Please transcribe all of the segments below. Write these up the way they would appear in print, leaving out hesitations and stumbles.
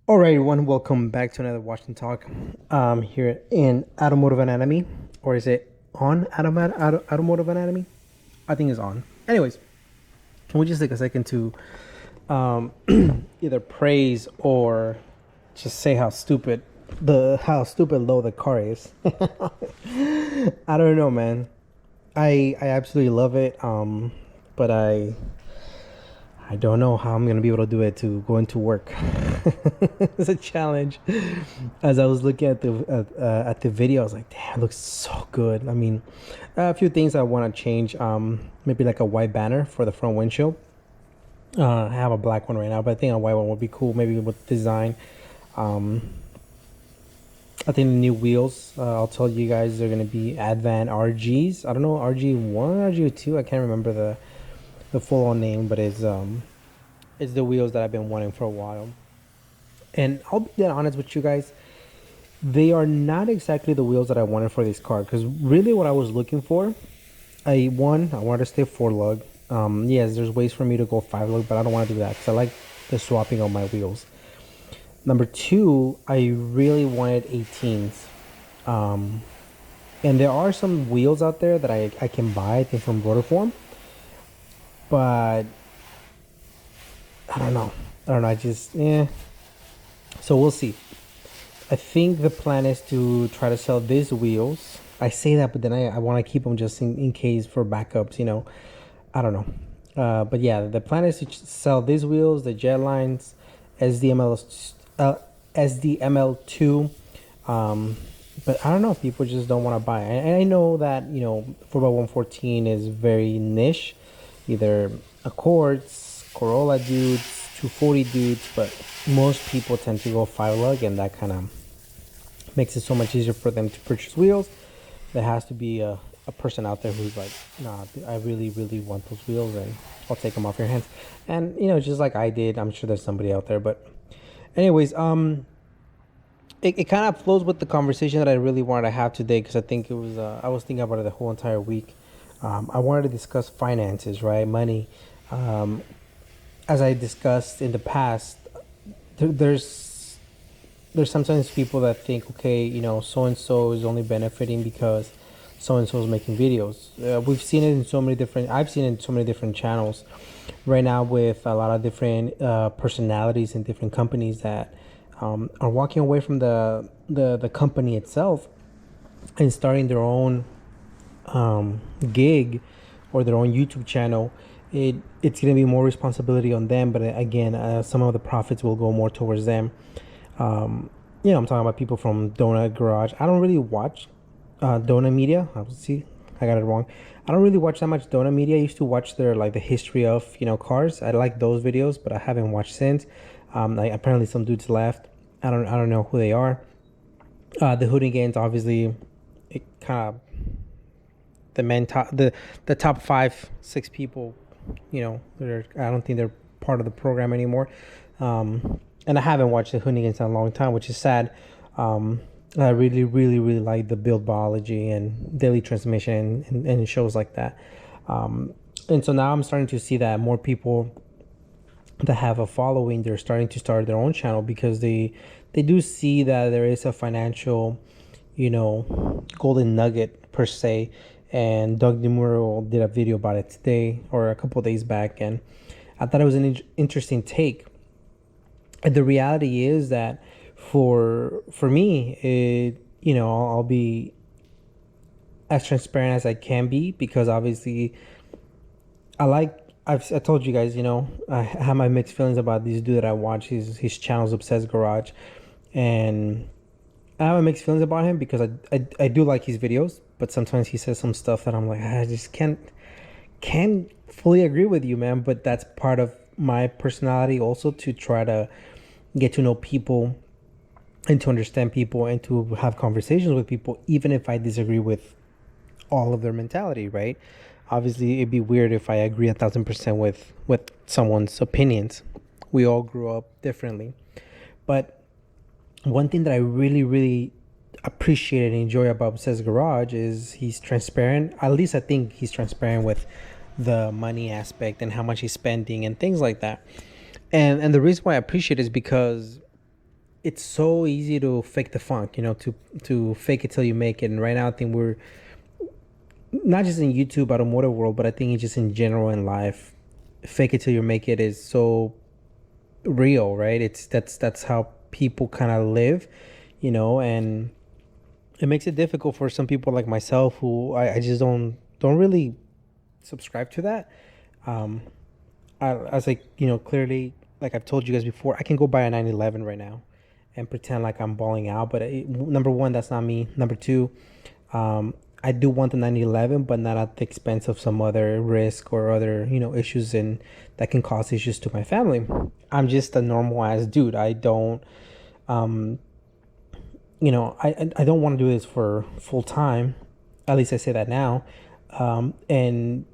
All right, everyone, welcome back to another Watch and Talk here in Automotive Anatomy. Or is it on Automotive Anatomy? I think it's on. Anyways, can we just take a second to um, either praise or just say how stupid low the car is? I don't know, man. I absolutely love it. But I don't know how I'm gonna be able to do it to go into work. It's a challenge. As I was looking at the video, I was like, "Damn, it looks so good." I mean, a few things I want to change. Maybe like a white banner for the front windshield. I have a black one right now, but I think a white one would be cool. Maybe with design. Um, I think the new wheels. I'll tell you guys they're gonna be Advan RGs. I don't know RG1, RG2. I can't remember the full on name, but it's the wheels that I've been wanting for a while. And I'll be that honest with you guys, they are not exactly the wheels that I wanted for this car. Because really, what I was looking for, I wanted to stay 4 lug. Yes, there's ways for me to go 5 lug, but I don't want to do that because I like the swapping of my wheels. Number two, I really wanted 18s. And there are some wheels out there that I can buy, I think, from Rotoform. But I don't know. I just, So we'll see. I think the plan is to try to sell these wheels. I say that, but then I want to keep them just in case for backups, I don't know. But yeah, the plan is to sell these wheels, the jet lines, SDML, SDML2. But I don't know. People just don't want to buy. And I know that, 4x114 is very niche. Either Accords, Corolla dudes, 240 dudes, but most people tend to go 5 lug, and that kind of makes it so much easier for them to purchase wheels. There has to be a person out there who's like, nah, I really, really want those wheels, and I'll take them off your hands. And, just like I did, I'm sure there's somebody out there. But anyways, it kind of flows with the conversation that I really wanted to have today, because I think it was, I was thinking about it the whole entire week. I wanted to discuss finances, right? Money. As I discussed in the past, there's sometimes people that think, okay, so and so is only benefiting because so and so is making videos. We've seen it in so many different. I've seen it in so many different channels right now with a lot of different personalities and different companies that are walking away from the company itself and starting their own gig or their own YouTube channel. It's going to be more responsibility on them, but again, some of the profits will go more towards them. I'm talking about people from Donut Garage. I don't really watch Donut Media. See, I got it wrong. I don't really watch that much Donut Media. I used to watch their the history of cars. I like those videos, but I haven't watched since. Apparently some dudes left. I don't know who they are. The Hooligans, obviously, it kind of the top 5-6 people, I don't think they're part of the program anymore. And I haven't watched the Hooligans in a long time, which is sad. I really, really, really like the Build Biology and Daily Transmission and shows like that. And so now I'm starting to see that more people that have a following, they're starting to start their own channel because they do see that there is a financial, golden nugget per se. And Doug DeMuro did a video about it today or a couple of days back, and I thought it was an interesting take. And the reality is that for me, I'll be as transparent as I can be, because obviously I told you guys, I have my mixed feelings about this dude that I watch. His channel's Obsessed Garage, and I have mixed feelings about him because I do like his videos, but sometimes he says some stuff that I'm like, I just can't fully agree with you, man. But that's part of my personality also, to try to get to know people and to understand people and to have conversations with people, even if I disagree with all of their mentality, right? Obviously, it'd be weird if I agree 1,000% with someone's opinions. We all grew up differently. But one thing that I really, really appreciate and enjoy about Obsessed Garage is he's transparent. At least I think he's transparent with the money aspect and how much he's spending and things like that. And the reason why I appreciate it is because it's so easy to fake the funk, to fake it till you make it. And right now, I think we're not just in YouTube automotive world, but I think it's just in general in life. Fake it till you make it is so real, right? That's how people kind of live, and it makes it difficult for some people like myself who I just don't really subscribe to that. Um, I was like, clearly, like I've told you guys before, I can go buy a 911 right now and pretend like I'm balling out. But number one, that's not me. Number two, um, I do want the 911, but not at the expense of some other risk or other, issues and that can cause issues to my family. I'm just a normal ass dude. I don't, um, I don't want to do this for full time. At least I say that now. And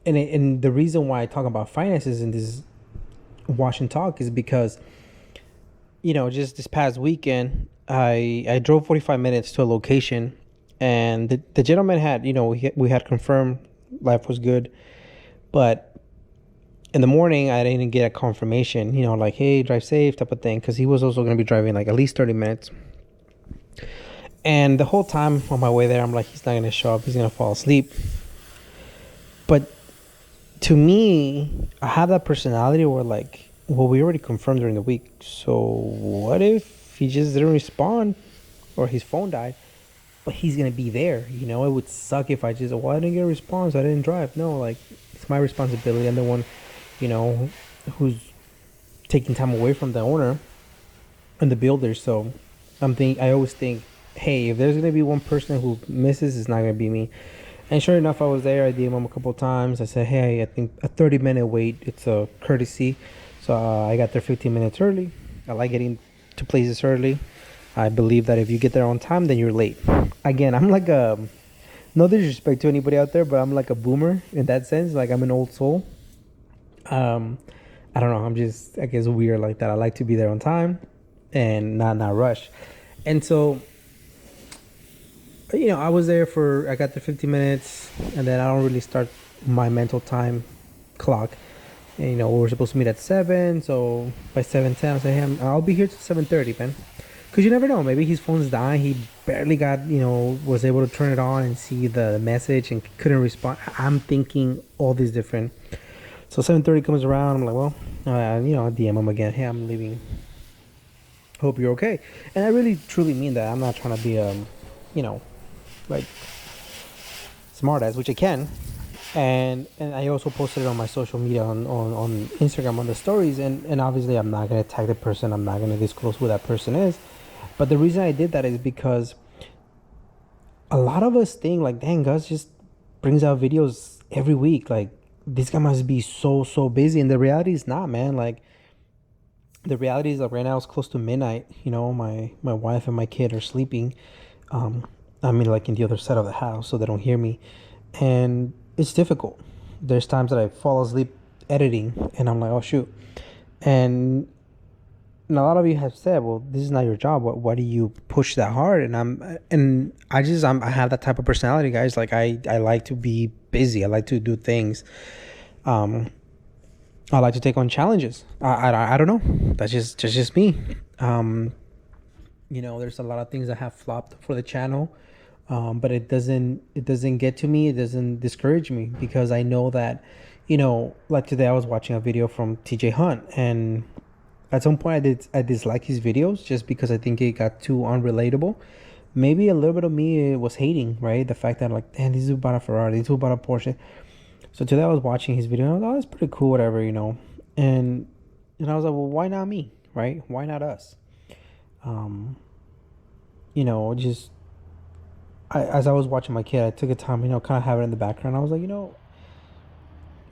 the reason why I talk about finances in this wash and talk is because just this past weekend I drove 45 minutes to a location, and the gentleman had we had confirmed life was good, but in the morning I didn't get a confirmation, like, hey, drive safe type of thing, because he was also going to be driving like at least 30 minutes. And the whole time on my way there, I'm like, he's not going to show up, he's going to fall asleep. But to me, I have that personality where, like, well, we already confirmed during the week. So what if he just didn't respond or his phone died? But he's going to be there. It would suck if I just, well, I didn't get a response, I didn't drive. No, like, it's my responsibility. I'm the one, who's taking time away from the owner and the builder. So I always think, hey, if there's going to be one person who misses, it's not going to be me. And sure enough, I was there. I DM'd him a couple of times. I said, hey, I think a 30-minute wait, it's a courtesy. So I got there 15 minutes early. I like getting to places early. I believe that if you get there on time, then you're late. Again, I'm like no disrespect to anybody out there, but I'm like a boomer in that sense. Like, I'm an old soul. I don't know. I'm just, I guess, weird like that. I like to be there on time and not rush. And so, I was there I got the 50 minutes, and then I don't really start my mental time clock. And, we were supposed to meet at 7, so by 7:10, I said, hey, I'll be here till 7:30, man. Because you never know. Maybe his phone's dying. He barely got, was able to turn it on and see the message and couldn't respond. I'm thinking all these different. So 7:30 comes around. I'm like, well, I DM him again. Hey, I'm leaving. Hope you're okay. And I really, truly mean that. I'm not trying to be, like, smart ass, which I can. And I also posted it on my social media on Instagram on the stories, and obviously I'm not going to tag the person, I'm not going to disclose who that person is. But the reason I did that is because a lot of us think, like, dang, Gus just brings out videos every week, like, this guy must be so busy. And the reality is not, man. Like, the reality is, like, right now it's close to midnight. My wife and my kid are sleeping. I mean, like, in the other side of the house, so they don't hear me. And it's difficult. There's times that I fall asleep editing, and I'm like, oh, shoot. And a lot of you have said, well, this is not your job. Why do you push that hard? And I have that type of personality, guys. Like, I like to be busy. I like to do things. I like to take on challenges. I don't know. That's just me. There's a lot of things that have flopped for the channel. But it doesn't get to me. It doesn't discourage me, because I know that, like today I was watching a video from TJ Hunt, and at some point I dislike his videos just because I think it got too unrelatable. Maybe a little bit of me was hating, right? The fact that, like, damn, this is about a Ferrari, this is about a Porsche. So today I was watching his video, and I was like, oh, that's pretty cool, whatever, And I was like, well, why not me, right? Why not us? Just as I was watching my kid, I took a time, kind of have it in the background. I was like,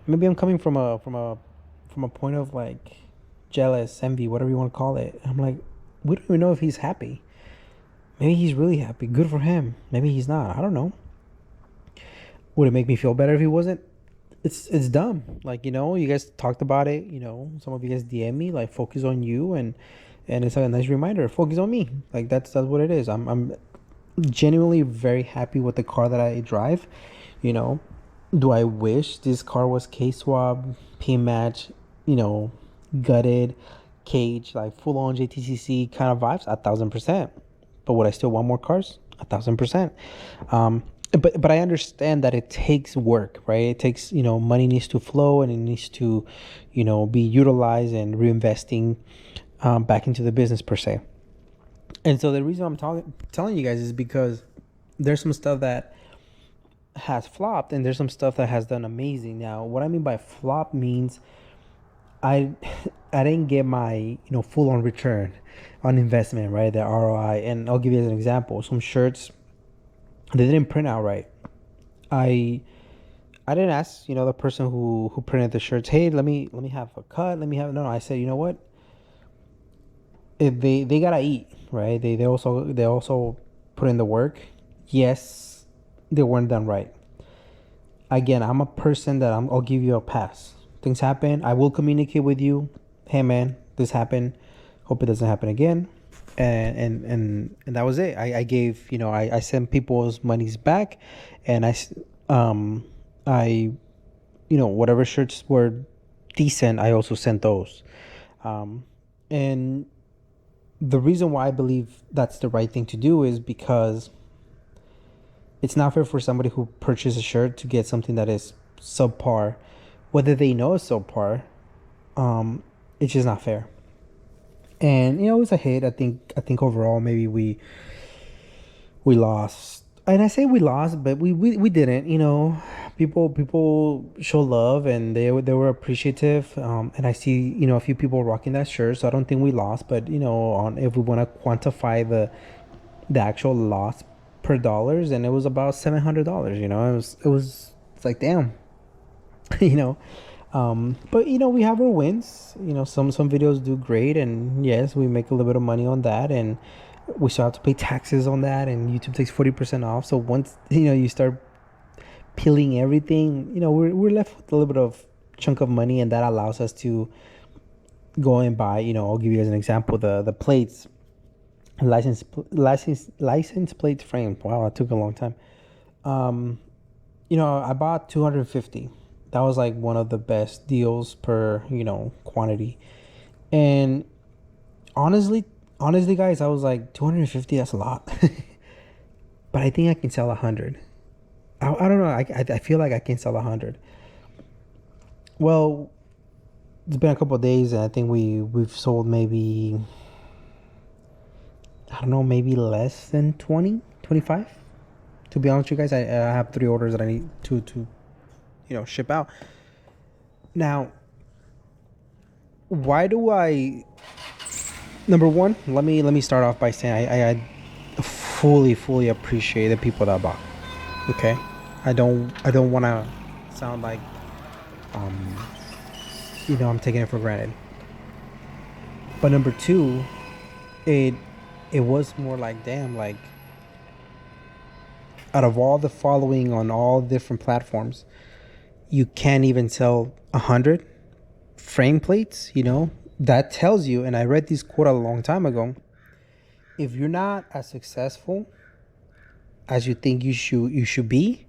maybe I'm coming from a point of, like, jealous, envy, whatever you want to call it. I'm like, we don't even know if he's happy. Maybe he's really happy. Good for him. Maybe he's not. I don't know. Would it make me feel better if he wasn't? It's dumb. Like, you guys talked about it. Some of you guys DM me, like, focus on you, and it's like a nice reminder. Focus on me. Like, that's what it is. I'm genuinely very happy with the car that I drive. Do I wish this car was K-swap, P-match, gutted, cage, like full on JTCC kind of vibes, 1,000%. But would I still want more cars? 1,000%. But I understand that it takes work, right? It takes, money needs to flow, and it needs to, be utilized and reinvesting back into the business per se. And so the reason I'm telling you guys is because there's some stuff that has flopped, and there's some stuff that has done amazing. Now, what I mean by flop means I I didn't get my full on return on investment, right? The ROI. And I'll give you as an example. Some shirts, they didn't print out right. I didn't ask the person who printed the shirts, hey, let me have a cut, let me have no. I said, you know what, if they gotta eat, right? They also put in the work. Yes, they weren't done right. Again, I'm a person that I'll give you a pass. Things happen. I will communicate with you. Hey man, this happened. Hope it doesn't happen again. And that was it. I gave, I sent people's monies back, and I whatever shirts were decent, I also sent those. And the reason why I believe that's the right thing to do is because it's not fair for somebody who purchased a shirt to get something that is subpar, whether they know it's subpar. It's just not fair. And it was a hit. I think overall maybe we lost. And I say we lost, but we didn't. People show love, and they were appreciative. And I see a few people rocking that shirt, so I don't think we lost. But if we want to quantify the actual loss per dollars, and it was about $700. It's like, damn. But we have our wins. Some videos do great, and yes, we make a little bit of money on that, and we still have to pay taxes on that, and YouTube takes 40% off. So once you start peeling everything, we're left with a little bit of chunk of money, and that allows us to go and buy. I'll give you as an example the plates, license plate frame. Wow, that took a long time. I bought 250. That was like one of the best deals per quantity. And honestly guys, I was like, 250, that's a lot. But I think I can sell 100. I don't know, I feel like I can sell 100. Well, it's been a couple of days, and I think we've sold maybe, I don't know, maybe less than 20, 25. To be honest with you guys, I have 3 orders that I need to ship out. Now, why do I? Number one, let me start off by saying I fully appreciate the people that bought. Okay, I don't want to sound like I'm taking it for granted. But number two, it was more like, damn, like, out of all the following on all different platforms, you can't even sell 100 frame plates. That tells you, and I read this quote a long time ago, if you're not as successful as you think you should be,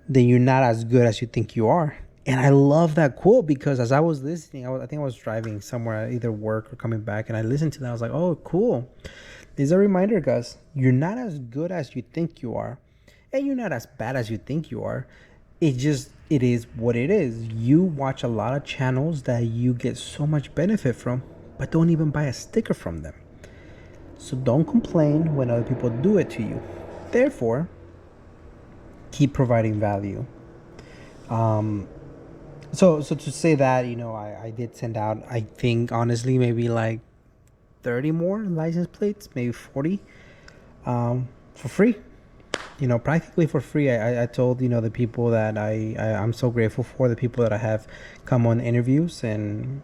then you're not as good as you think you are. And I love that quote, because as I was listening, I think I was driving somewhere, either work or coming back, and I listened to that. I was like, oh, cool. This is a reminder, guys. You're not as good as you think you are, and you're not as bad as you think you are. It is what it is. You watch a lot of channels that you get so much benefit from, but don't even buy a sticker from them. So don't complain when other people do it to you. Therefore, keep providing value. So to say that, I did send out, I think, honestly, maybe like 30 more license plates, maybe 40, for free. Practically for free. I told, the people that I'm so grateful for, the people that I have come on interviews, and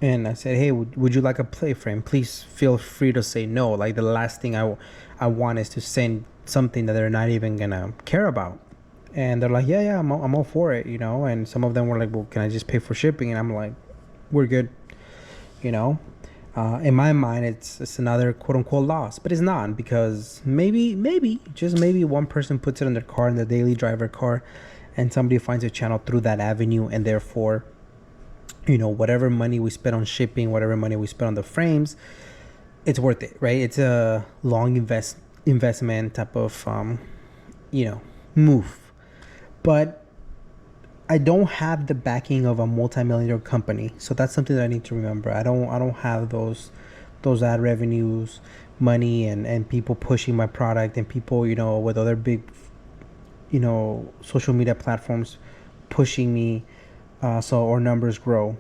I said, hey, would you like a play frame? Please feel free to say no. Like, the last thing I want is to send something that they're not even gonna care about. And they're like, yeah, I'm all for it, and some of them were like, well, can I just pay for shipping? And I'm like, we're good. In my mind, it's another quote unquote loss, but it's not, because maybe just maybe one person puts it in their car, in their daily driver car, and somebody finds a channel through that avenue, and therefore, whatever money we spend on shipping, whatever money we spend on the frames, it's worth it, right? It's a long investment type of move. But I don't have the backing of a multi-million company, so that's something that I need to remember. I don't have those ad revenues, money, and people pushing my product, and people with other big social media platforms pushing me, so our numbers grow.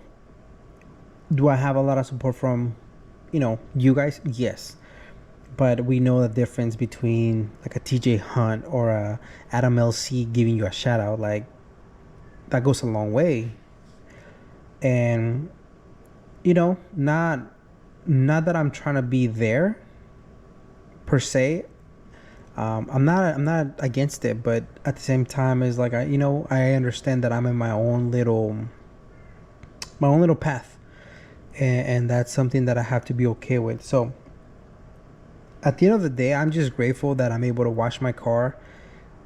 Do I have a lot of support from you guys? Yes, but we know the difference between like a TJ Hunt or a Adam LC giving you a shout out. Like, that goes a long way. And not that I'm trying to be there per se. I'm not against it, but at the same time, is like I understand that I'm in my own little path, and that's something that I have to be okay with. So at the end of the day, I'm just grateful that I'm able to wash my car,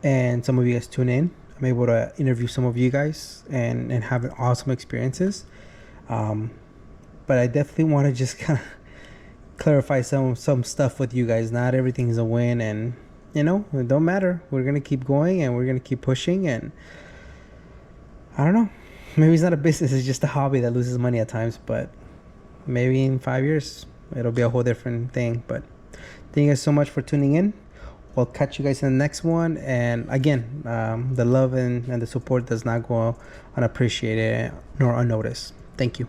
and some of you guys tune in. I'm able to interview some of you guys and have awesome experiences. But I definitely want to just kind of clarify some stuff with you guys. Not everything is a win, and it don't matter. We're gonna keep going, and we're gonna keep pushing. And I don't know, maybe it's not a business, it's just a hobby that loses money at times, but maybe in 5 years it'll be a whole different thing. But thank you guys so much for tuning in. We'll catch you guys in the next one. And again, the love and the support does not go unappreciated nor unnoticed. Thank you.